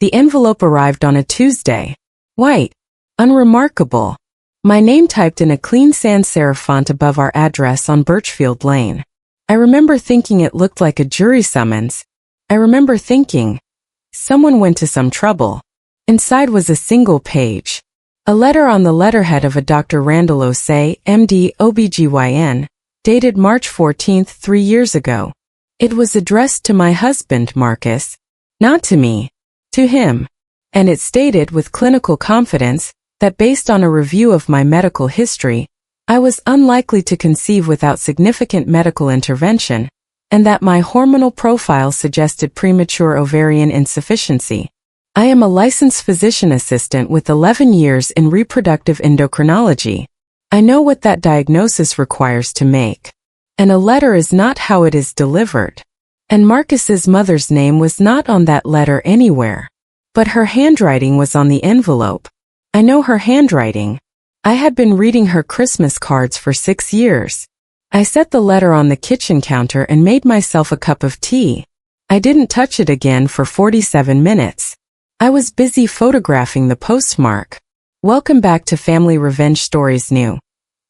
The envelope arrived on a Tuesday. White. Unremarkable. My name typed in a clean sans serif font above our address on Birchfield Lane. I remember thinking it looked like a jury summons. I remember thinking, someone went to some trouble. Inside was a single page. A letter on the letterhead of a Dr. Randall Osei, MD, OBGYN, dated March 14, 3 years ago. It was addressed to my husband, Marcus. Not to me. To him. And it stated with clinical confidence that based on a review of my medical history, I was unlikely to conceive without significant medical intervention, and that my hormonal profile suggested premature ovarian insufficiency. I am a licensed physician assistant with 11 years in reproductive endocrinology. I know what that diagnosis requires to make. And a letter is not how it is delivered. And Marcus's mother's name was not on that letter anywhere. But her handwriting was on the envelope. I know her handwriting. I had been reading her Christmas cards for 6 years. I set the letter on the kitchen counter and made myself a cup of tea. I didn't touch it again for 47 minutes. I was busy photographing the postmark. Welcome back to Family Revenge Stories New,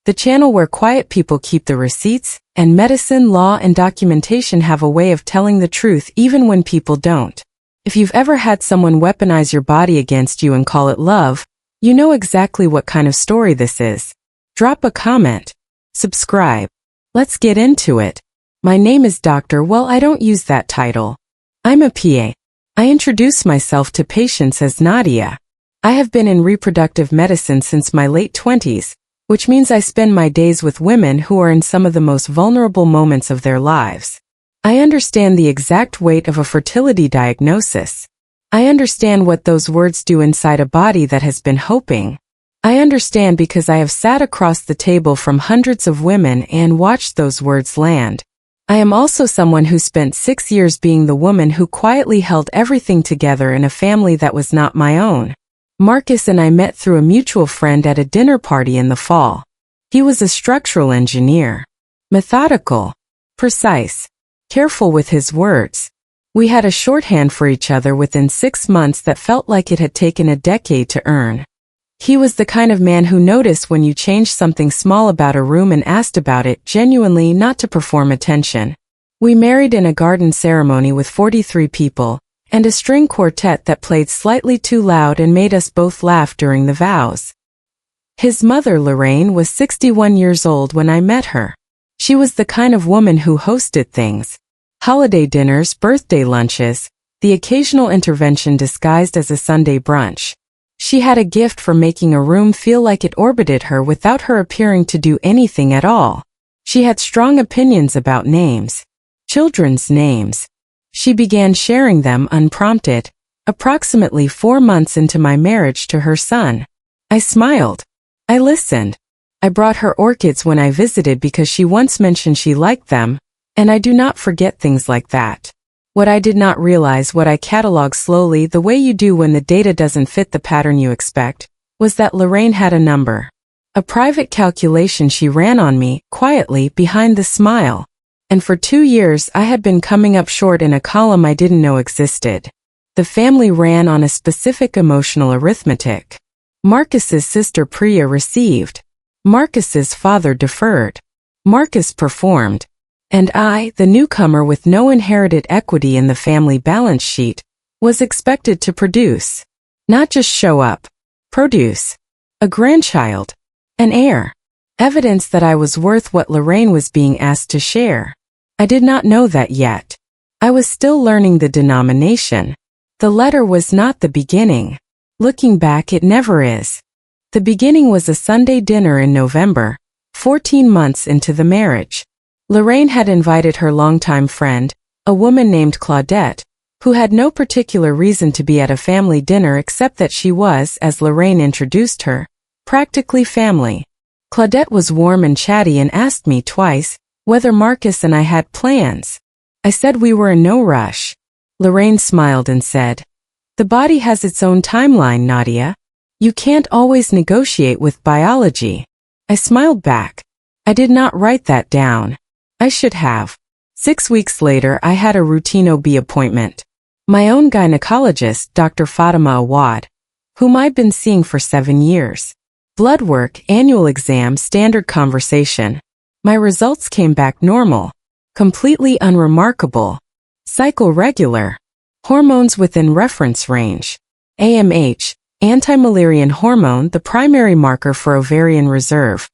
the channel where quiet people keep the receipts, and medicine, law, and documentation have a way of telling the truth even when people don't. If you've ever had someone weaponize your body against you and call it love, you know exactly what kind of story this is. Drop a comment. Subscribe. Let's get into it. My name is Dr. Well, I don't use that title. I'm a PA. I introduce myself to patients as Nadia. I have been in reproductive medicine since my late 20s, which means I spend my days with women who are in some of the most vulnerable moments of their lives. I understand the exact weight of a fertility diagnosis. I understand what those words do inside a body that has been hoping. I understand because I have sat across the table from hundreds of women and watched those words land. I am also someone who spent 6 years being the woman who quietly held everything together in a family that was not my own. Marcus and I met through a mutual friend at a dinner party in the fall. He was a structural engineer. Methodical. Precise. Careful with his words. We had a shorthand for each other within 6 months that felt like it had taken a decade to earn. He was the kind of man who noticed when you changed something small about a room and asked about it genuinely, not to perform attention. We married in a garden ceremony with 43 people, and a string quartet that played slightly too loud and made us both laugh during the vows. His mother, Lorraine, was 61 years old when I met her. She was the kind of woman who hosted things. Holiday dinners, birthday lunches, the occasional intervention disguised as a Sunday brunch. She had a gift for making a room feel like it orbited her without her appearing to do anything at all. She had strong opinions about names. Children's names. She began sharing them unprompted, approximately 4 months into my marriage to her son. I smiled. I listened. I brought her orchids when I visited because she once mentioned she liked them, and I do not forget things like that. What I did not realize, what I cataloged slowly the way you do when the data doesn't fit the pattern you expect, was that Lorraine had a number. A private calculation she ran on me, quietly, behind the smile. And for 2 years I had been coming up short in a column I didn't know existed. The family ran on a specific emotional arithmetic. Marcus's sister Priya received. Marcus's father deferred. Marcus performed. And I, the newcomer with no inherited equity in the family balance sheet, was expected to produce. Not just show up. Produce. A grandchild. An heir. Evidence that I was worth what Lorraine was being asked to share. I did not know that yet. I was still learning the denomination. The letter was not the beginning. Looking back, it never is. The beginning was a Sunday dinner in November, 14 months into the marriage. Lorraine had invited her longtime friend, a woman named Claudette, who had no particular reason to be at a family dinner except that she was, as Lorraine introduced her, practically family. Claudette was warm and chatty and asked me twice whether Marcus and I had plans. I said we were in no rush. Lorraine smiled and said, "The body has its own timeline, Nadia. You can't always negotiate with biology." I smiled back. I did not write that down. I should have. 6 weeks later, I had a routine OB appointment. My own gynecologist, Dr. Fatima Awad, whom I've been seeing for 7 years. Blood work, annual exam, standard conversation. My results came back normal. Completely unremarkable. Cycle regular. Hormones within reference range. AMH, anti-Müllerian hormone, the primary marker for ovarian reserve,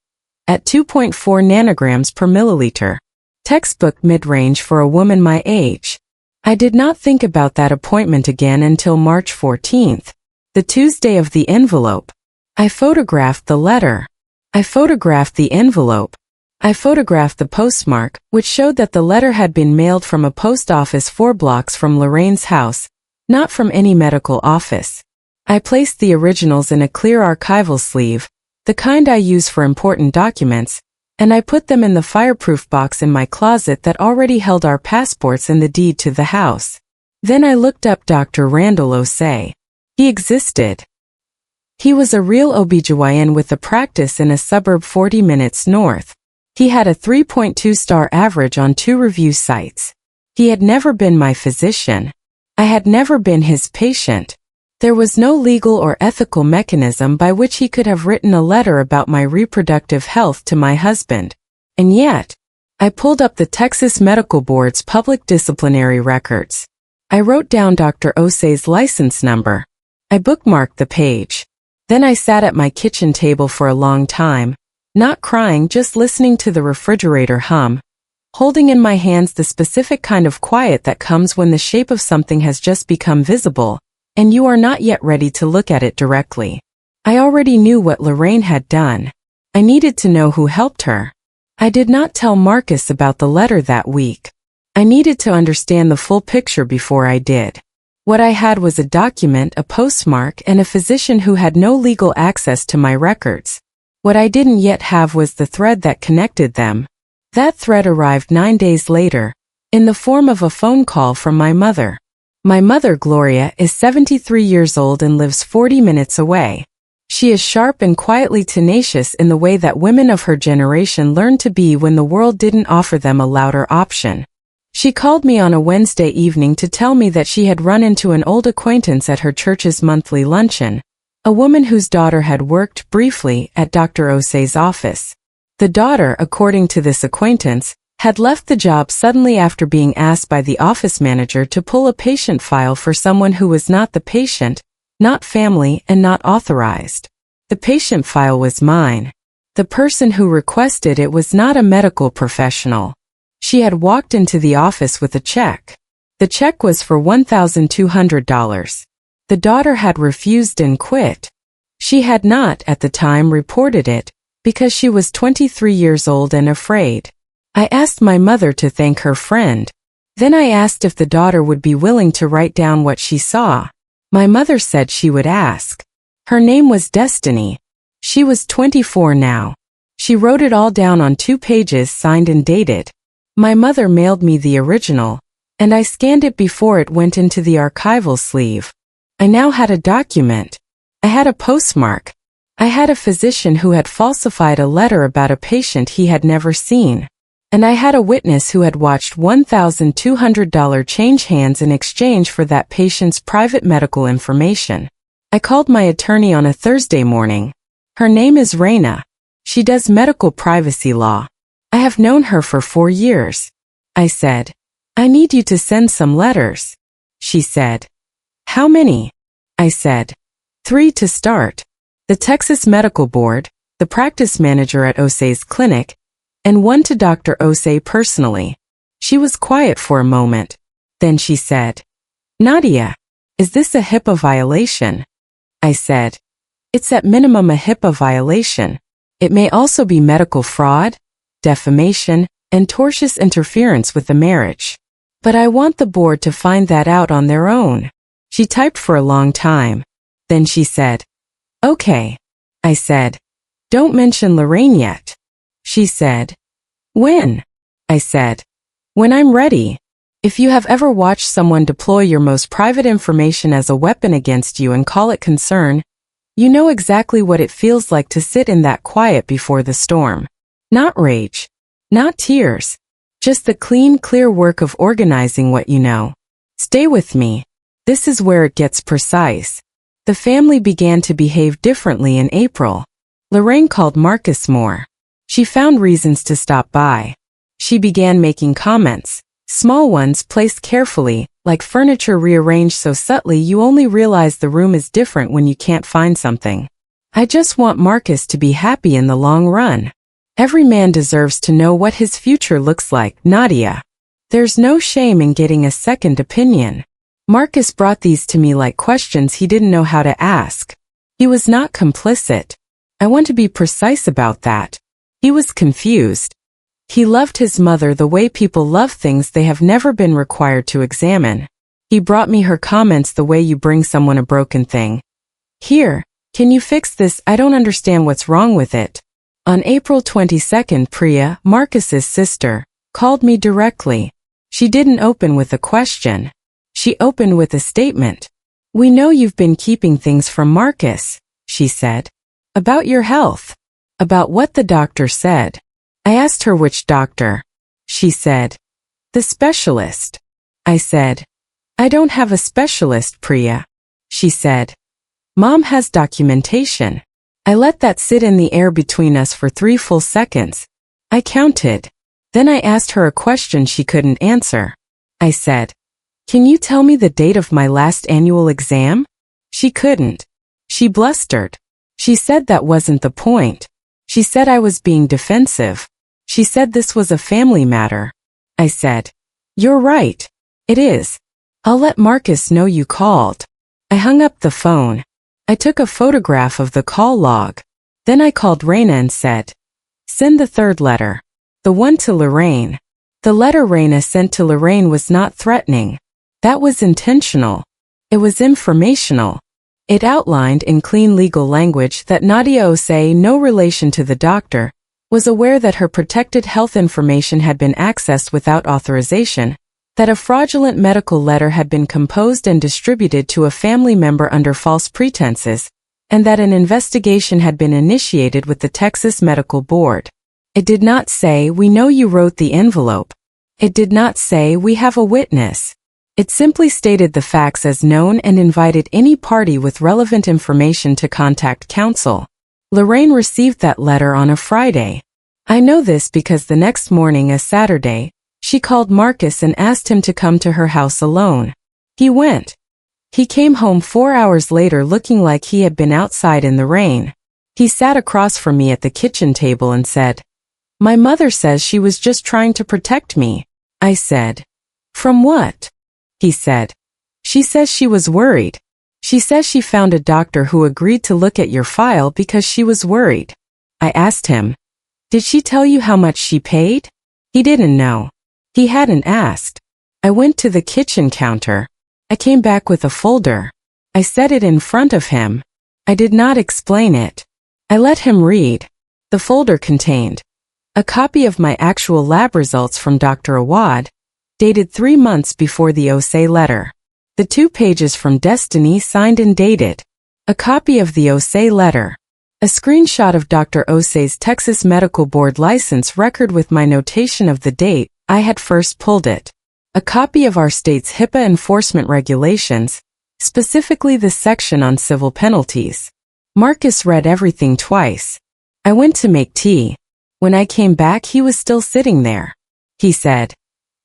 at 2.4 nanograms per milliliter. Textbook mid-range for a woman my age. I did not think about that appointment again until March 14th, the Tuesday of the envelope. I photographed the letter. I photographed the envelope. I photographed the postmark, which showed that the letter had been mailed from a post office 4 blocks from Lorraine's house, not from any medical office. I placed the originals in a clear archival sleeve, the kind I use for important documents, and I put them in the fireproof box in my closet that already held our passports and the deed to the house. Then I looked up Dr. Randall Osei. He existed. He was a real OBGYN with a practice in a suburb 40 minutes north. He had a 3.2-star average on 2 review sites. He had never been my physician. I had never been his patient. There was no legal or ethical mechanism by which he could have written a letter about my reproductive health to my husband. And yet, I pulled up the Texas Medical Board's public disciplinary records. I wrote down Dr. Osei's license number. I bookmarked the page. Then I sat at my kitchen table for a long time, not crying, just listening to the refrigerator hum, holding in my hands the specific kind of quiet that comes when the shape of something has just become visible, and you are not yet ready to look at it directly. I already knew what Lorraine had done. I needed to know who helped her. I did not tell Marcus about the letter that week. I needed to understand the full picture before I did. What I had was a document, a postmark, and a physician who had no legal access to my records. What I didn't yet have was the thread that connected them. That thread arrived 9 days later, in the form of a phone call from my mother. My mother, Gloria, is 73 years old and lives 40 minutes away. She is sharp and quietly tenacious in the way that women of her generation learned to be when the world didn't offer them a louder option. She called me on a Wednesday evening to tell me that she had run into an old acquaintance at her church's monthly luncheon, a woman whose daughter had worked briefly at Dr. Osei's office. The daughter, according to this acquaintance, had left the job suddenly after being asked by the office manager to pull a patient file for someone who was not the patient, not family, and not authorized. The patient file was mine. The person who requested it was not a medical professional. She had walked into the office with a check. The check was for $1,200. The daughter had refused and quit. She had not, at the time, reported it, because she was 23 years old and afraid. I asked my mother to thank her friend. Then I asked if the daughter would be willing to write down what she saw. My mother said she would ask. Her name was Destiny. She was 24 now. She wrote it all down on 2 pages signed and dated. My mother mailed me the original, and I scanned it before it went into the archival sleeve. I now had a document. I had a postmark. I had a physician who had falsified a letter about a patient he had never seen. And I had a witness who had watched $1,200 change hands in exchange for that patient's private medical information. I called my attorney on a Thursday morning. Her name is Raina. She does medical privacy law. I have known her for 4 years. I said, I need you to send some letters. She said, how many? I said, 3 to start. The Texas Medical Board, the practice manager at Osei's clinic, and 1 to Dr. Osei personally. She was quiet for a moment. Then she said, Nadia, is this a HIPAA violation? I said, it's at minimum a HIPAA violation. It may also be medical fraud, defamation, and tortious interference with the marriage. But I want the board to find that out on their own. She typed for a long time. Then she said, okay. I said, don't mention Lorraine yet. She said, when? I said, when I'm ready. If you have ever watched someone deploy your most private information as a weapon against you and call it concern, you know exactly what it feels like to sit in that quiet before the storm. Not rage. Not tears. Just the clean, clear work of organizing what you know. Stay with me. This is where it gets precise. The family began to behave differently in April. Lorraine called Marcus more. She found reasons to stop by. She began making comments, small ones placed carefully, like furniture rearranged so subtly you only realize the room is different when you can't find something. I just want Marcus to be happy in the long run. Every man deserves to know what his future looks like, Nadia. There's no shame in getting a second opinion. Marcus brought these to me like questions he didn't know how to ask. He was not complicit. I want to be precise about that. He was confused. He loved his mother the way people love things they have never been required to examine. He brought me her comments the way you bring someone a broken thing. Here, can you fix this? I don't understand what's wrong with it. On April 22nd, Priya, Marcus's sister, called me directly. She didn't open with a question. She opened with a statement. We know you've been keeping things from Marcus, she said. About your health. About what the doctor said. I asked her which doctor. She said, the specialist. I said, I don't have a specialist, Priya. She said, Mom has documentation. I let that sit in the air between us for 3 full seconds. I counted. Then I asked her a question she couldn't answer. I said, can you tell me the date of my last annual exam? She couldn't. She blustered. She said that wasn't the point. She said I was being defensive. She said this was a family matter. I said, you're right. It is. I'll let Marcus know you called. I hung up the phone. I took a photograph of the call log. Then I called Raina and said, send the third letter. The one to Lorraine. The letter Raina sent to Lorraine was not threatening. That was intentional. It was informational. It outlined in clean legal language that Nadia Osei, no relation to the doctor, was aware that her protected health information had been accessed without authorization, that a fraudulent medical letter had been composed and distributed to a family member under false pretenses, and that an investigation had been initiated with the Texas Medical Board. It did not say, we know you wrote the envelope. It did not say, we have a witness. It simply stated the facts as known and invited any party with relevant information to contact counsel. Lorraine received that letter on a Friday. I know this because the next morning, a Saturday, she called Marcus and asked him to come to her house alone. He went. He came home 4 hours later looking like he had been outside in the rain. He sat across from me at the kitchen table and said, my mother says she was just trying to protect me. I said, from what? He said, she says she was worried. She says she found a doctor who agreed to look at your file because she was worried. I asked him, did she tell you how much she paid? He didn't know. He hadn't asked. I went to the kitchen counter. I came back with a folder. I set it in front of him. I did not explain it. I let him read. The folder contained a copy of my actual lab results from Dr. Awad, dated 3 months before the Osei letter. The 2 pages from Destiny signed and dated. A copy of the Osei letter. A screenshot of Dr. Osei's Texas Medical Board license record with my notation of the date I had first pulled it. A copy of our state's HIPAA enforcement regulations, specifically the section on civil penalties. Marcus read everything twice. I went to make tea. When I came back, he was still sitting there. He said,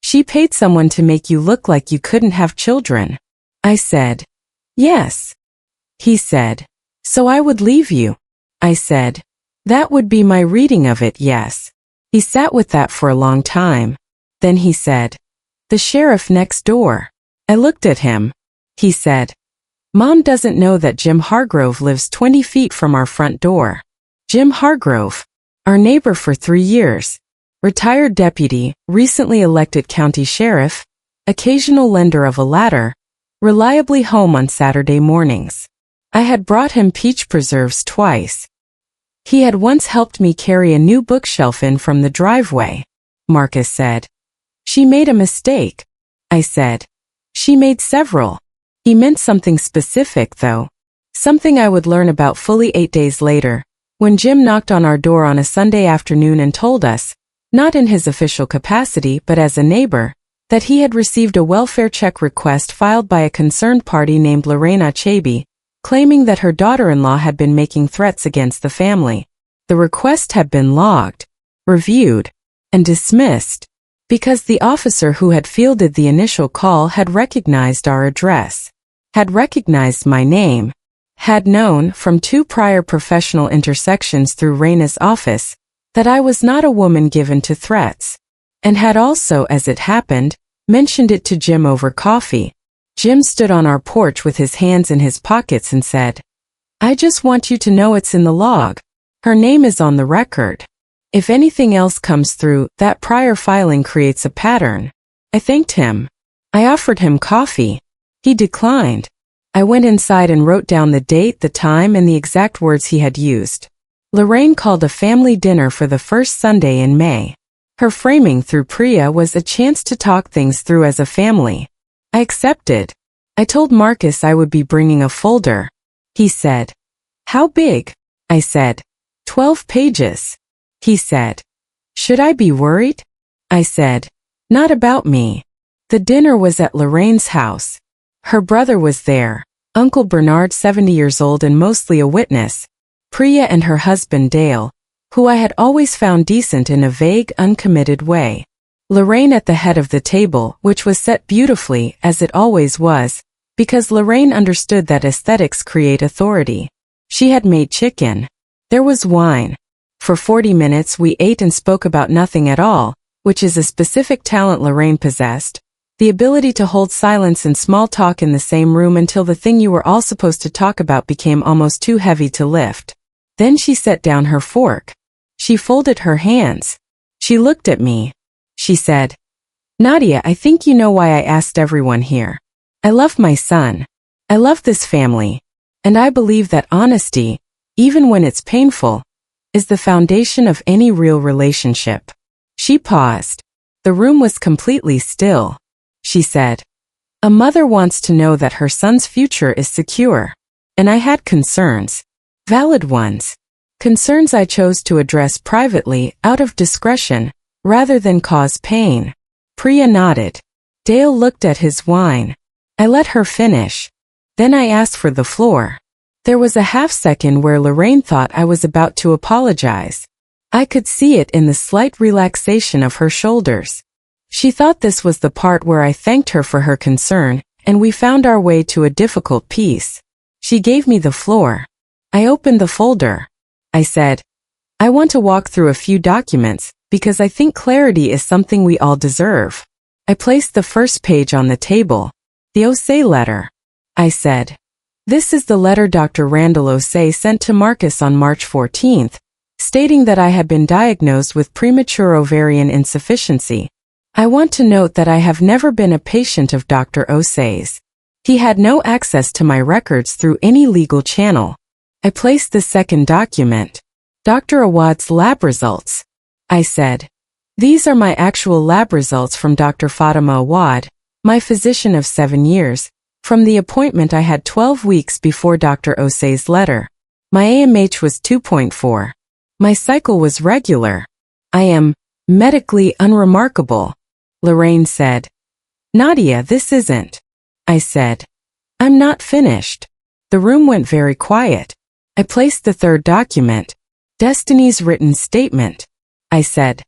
she paid someone to make you look like you couldn't have children. I said, yes. He said, so I would leave you. I said, that would be my reading of it, yes. He sat with that for a long time. Then he said, the sheriff next door. I looked at him. He said, Mom doesn't know that Jim Hargrove lives 20 feet from our front door. Jim Hargrove, our neighbor for 3 years. Retired deputy, recently elected county sheriff, occasional lender of a ladder, reliably home on Saturday mornings. I had brought him peach preserves twice. He had once helped me carry a new bookshelf in from the driveway. Marcus said, she made a mistake. I said, she made several. He meant something specific, though. Something I would learn about fully 8 days later, when Jim knocked on our door on a Sunday afternoon and told us, not in his official capacity but as a neighbor, that he had received a welfare check request filed by a concerned party named Lorraine Achebe, claiming that her daughter-in-law had been making threats against the family. The request had been logged, reviewed, and dismissed, because the officer who had fielded the initial call had recognized our address, had recognized my name, had known from 2 prior professional intersections through Raina's office that I was not a woman given to threats, and had also, as it happened, mentioned it to Jim over coffee. Jim stood on our porch with his hands in his pockets and said, "I just want you to know it's in the log. Her name is on the record. If anything else comes through, that prior filing creates a pattern." I thanked him. I offered him coffee. He declined. I went inside and wrote down the date, the time, and the exact words he had used. Lorraine called a family dinner for the first Sunday in May. Her framing through Priya was a chance to talk things through as a family. I accepted. I told Marcus I would be bringing a folder. He said, "How big?" I said, 12 pages. He said, "Should I be worried?" I said, "Not about me." The dinner was at Lorraine's house. Her brother was there, Uncle Bernard, 70 years old and mostly a witness, Priya and her husband Dale, who I had always found decent in a vague, uncommitted way. Lorraine at the head of the table, which was set beautifully, as it always was, because Lorraine understood that aesthetics create authority. She had made chicken. There was wine. For 40 minutes we ate and spoke about nothing at all, which is a specific talent Lorraine possessed. The ability to hold silence and small talk in the same room until the thing you were all supposed to talk about became almost too heavy to lift. Then she set down her fork. She folded her hands. She looked at me. She said, "Nadia, I think you know why I asked everyone here. I love my son. I love this family. And I believe that honesty, even when it's painful, is the foundation of any real relationship." She paused. The room was completely still. She said, "A mother wants to know that her son's future is secure." And I had concerns. Valid ones. Concerns I chose to address privately, out of discretion, rather than cause pain. Priya nodded. Dale looked at his wine. I let her finish. Then I asked for the floor. There was a half-second where Lorraine thought I was about to apologize. I could see it in the slight relaxation of her shoulders. She thought this was the part where I thanked her for her concern, and we found our way to a difficult piece. She gave me the floor. I opened the folder. I said, "I want to walk through a few documents, because I think clarity is something we all deserve." I placed the first page on the table. The Osei letter. I said, "This is the letter Dr. Randall Osei sent to Marcus on March 14th, stating that I had been diagnosed with premature ovarian insufficiency. I want to note that I have never been a patient of Dr. Osei's. He had no access to my records through any legal channel." I placed the second document. Dr. Awad's lab results. I said, "These are my actual lab results from Dr. Fatima Awad, my physician of 7 years, from the appointment I had 12 weeks before Dr. Osei's letter. My AMH was 2.4. My cycle was regular. I am medically unremarkable." Lorraine said, "Nadia, this isn't." I said, "I'm not finished." The room went very quiet. I placed the third document, Destiny's written statement. I said,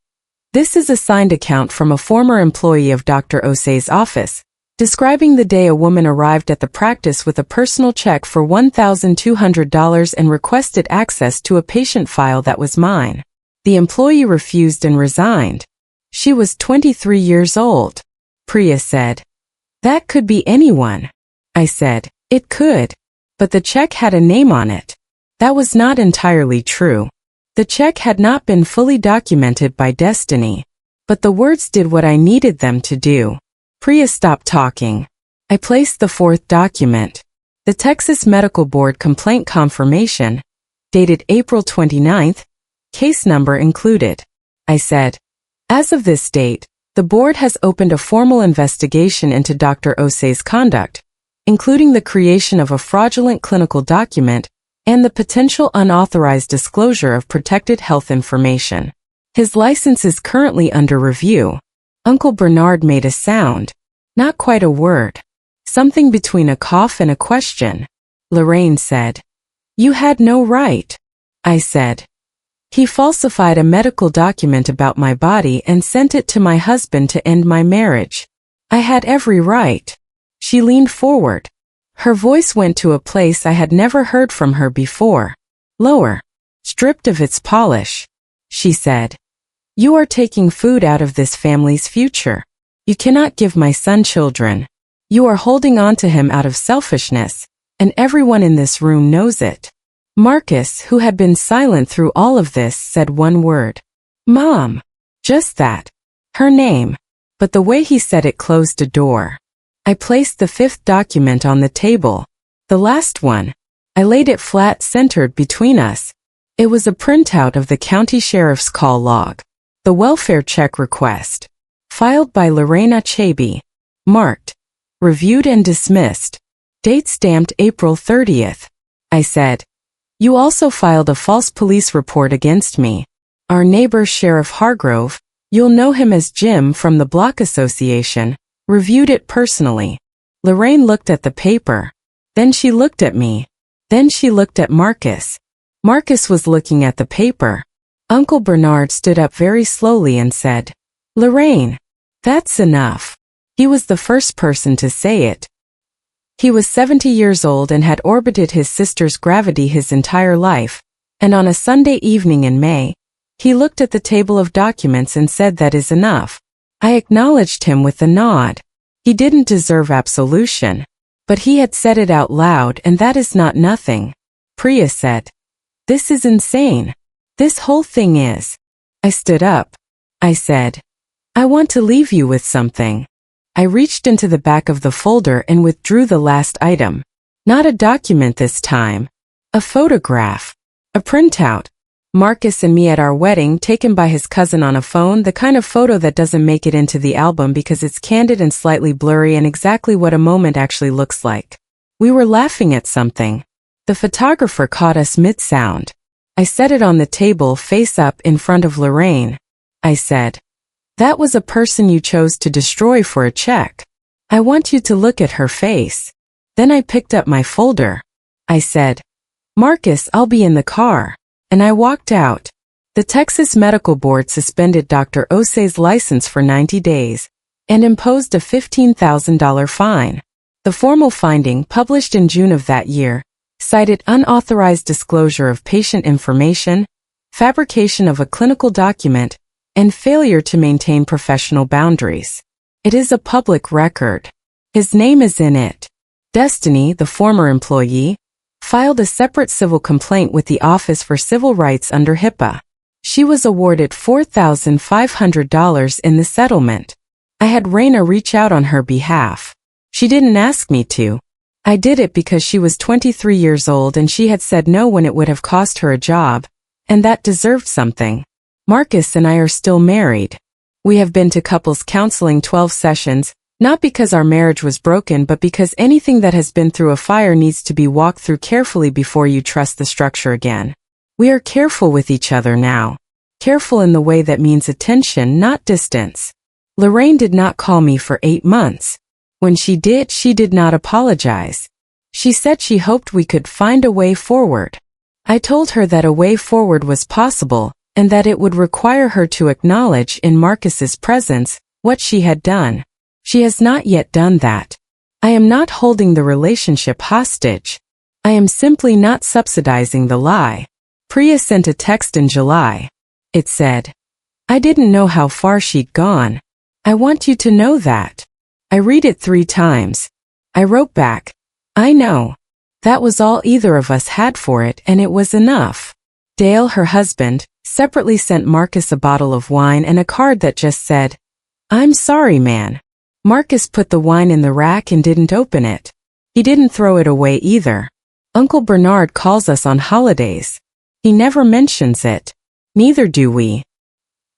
"This is a signed account from a former employee of Dr. Osei's office, describing the day a woman arrived at the practice with a personal check for $1,200 and requested access to a patient file that was mine. The employee refused and resigned. She was 23 years old." Priya said, "That could be anyone." I said, "It could. But the check had a name on it." That was not entirely true. The check had not been fully documented by Destiny, but the words did what I needed them to do. Priya stopped talking. I placed the fourth document, the Texas Medical Board Complaint Confirmation, dated April 29th, case number included. I said, "As of this date, the board has opened a formal investigation into Dr. Osei's conduct, including the creation of a fraudulent clinical document and the potential unauthorized disclosure of protected health information. His license is currently under review. Uncle Bernard made a sound. Not quite a word. Something between a cough and a question. Lorraine said, "You had no right." I said, "He falsified a medical document about my body and sent it to my husband to end my marriage. I had every right." She leaned forward. Her voice went to a place I had never heard from her before. Lower. Stripped of its polish. She said, "You are taking food out of this family's future. You cannot give my son children. You are holding on to him out of selfishness, and everyone in this room knows it." Marcus, who had been silent through all of this, said one word. "Mom." Just that. Her name. But the way he said it closed a door. I placed the fifth document on the table. The last one. I laid it flat centered between us. It was a printout of the county sheriff's call log. The welfare check request. Filed by Lorraine Achebe. Marked. Reviewed and dismissed. Date stamped April 30th. I said, "You also filed a false police report against me. Our neighbor Sheriff Hargrove, you'll know him as Jim from the Block Association, reviewed it personally." Lorraine looked at the paper. Then she looked at me. Then she looked at Marcus. Marcus was looking at the paper. Uncle Bernard stood up very slowly and said, "Lorraine, that's enough." He was the first person to say it. He was 70 years old and had orbited his sister's gravity his entire life, and on a Sunday evening in May, he looked at the table of documents and said, "That is enough." I acknowledged him with a nod. He didn't deserve absolution, but he had said it out loud, and that is not nothing. Priya said, "This is insane. This whole thing is." I stood up. I said, "I want to leave you with something." I reached into the back of the folder and withdrew the last item. Not a document this time. A photograph. A printout. Marcus and me at our wedding, taken by his cousin on a phone, the kind of photo that doesn't make it into the album because it's candid and slightly blurry and exactly what a moment actually looks like. We were laughing at something. The photographer caught us mid-sound. I set it on the table face up in front of Lorraine. I said, "That was a person you chose to destroy for a check. I want you to look at her face." Then I picked up my folder. I said, "Marcus, I'll be in the car." And I walked out. The Texas Medical Board suspended Dr. Osei's license for 90 days and imposed a $15,000 fine. The formal finding, published in June of that year, cited unauthorized disclosure of patient information, fabrication of a clinical document, and failure to maintain professional boundaries. It is a public record. His name is in it. Destiny, the former employee, filed a separate civil complaint with the Office for Civil Rights under HIPAA. She was awarded $4,500 in the settlement. I had Raina reach out on her behalf. She didn't ask me to. I did it because she was 23 years old and she had said no when it would have cost her a job, and that deserved something. Marcus and I are still married. We have been to couples counseling 12 sessions, not because our marriage was broken but because anything that has been through a fire needs to be walked through carefully before you trust the structure again. We are careful with each other now. Careful in the way that means attention, not distance. Lorraine did not call me for 8 months. When she did not apologize. She said she hoped we could find a way forward. I told her that a way forward was possible, and that it would require her to acknowledge in Marcus's presence what she had done. She has not yet done that. I am not holding the relationship hostage. I am simply not subsidizing the lie. Priya sent a text in July. It said, "I didn't know how far she'd gone. I want you to know that." I read it 3 times. I wrote back, "I know." That was all either of us had for it, and it was enough. Dale, her husband, separately sent Marcus a bottle of wine and a card that just said, "I'm sorry, man." Marcus put the wine in the rack and didn't open it. He didn't throw it away either. Uncle Bernard calls us on holidays. He never mentions it. Neither do we.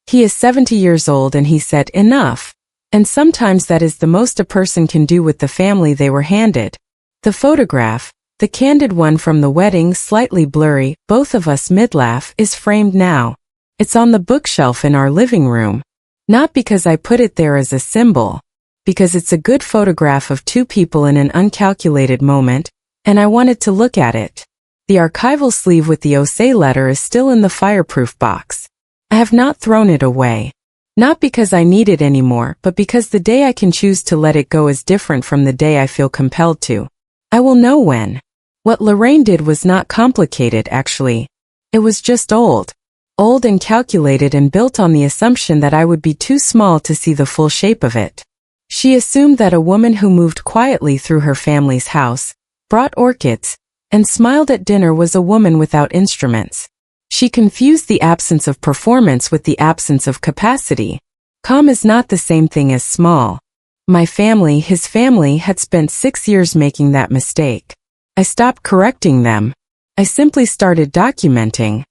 He is 70 years old and he said enough. And sometimes that is the most a person can do with the family they were handed. The photograph, the candid one from the wedding, slightly blurry, both of us mid-laugh, is framed now. It's on the bookshelf in our living room. Not because I put it there as a symbol, because it's a good photograph of two people in an uncalculated moment, and I wanted to look at it. The archival sleeve with the Osei letter is still in the fireproof box. I have not thrown it away. Not because I need it anymore, but because the day I can choose to let it go is different from the day I feel compelled to. I will know when. What Lorraine did was not complicated, actually. It was just old. Old and calculated and built on the assumption that I would be too small to see the full shape of it. She assumed that a woman who moved quietly through her family's house, brought orchids, and smiled at dinner was a woman without instruments. She confused the absence of performance with the absence of capacity. Calm is not the same thing as small. My family, his family, had spent 6 years making that mistake. I stopped correcting them. I simply started documenting.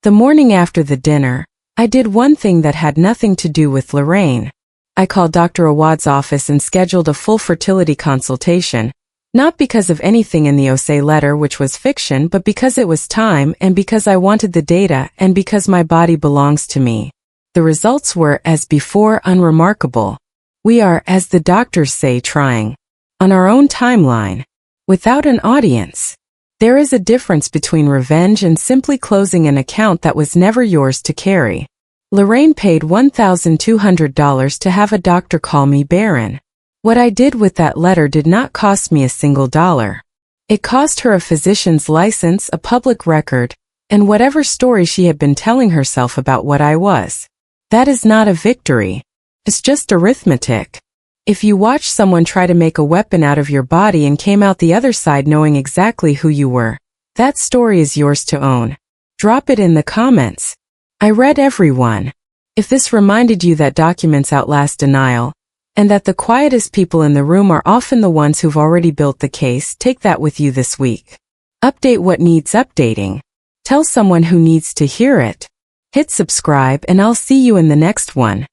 The morning after the dinner, I did one thing that had nothing to do with Lorraine. I called Dr. Awad's office and scheduled a full fertility consultation, not because of anything in the Osei letter which was fiction, but because it was time and because I wanted the data and because my body belongs to me. The results were, as before, unremarkable. We are, as the doctors say, trying. On our own timeline. Without an audience. There is a difference between revenge and simply closing an account that was never yours to carry. Lorraine paid $1,200 to have a doctor call me Barren. What I did with that letter did not cost me a single dollar. It cost her a physician's license, a public record, and whatever story she had been telling herself about what I was. That is not a victory. It's just arithmetic. If you watch someone try to make a weapon out of your body and came out the other side knowing exactly who you were, that story is yours to own. Drop it in the comments. I read every one. If this reminded you that documents outlast denial, and that the quietest people in the room are often the ones who've already built the case, take that with you this week. Update what needs updating. Tell someone who needs to hear it. Hit subscribe and I'll see you in the next one.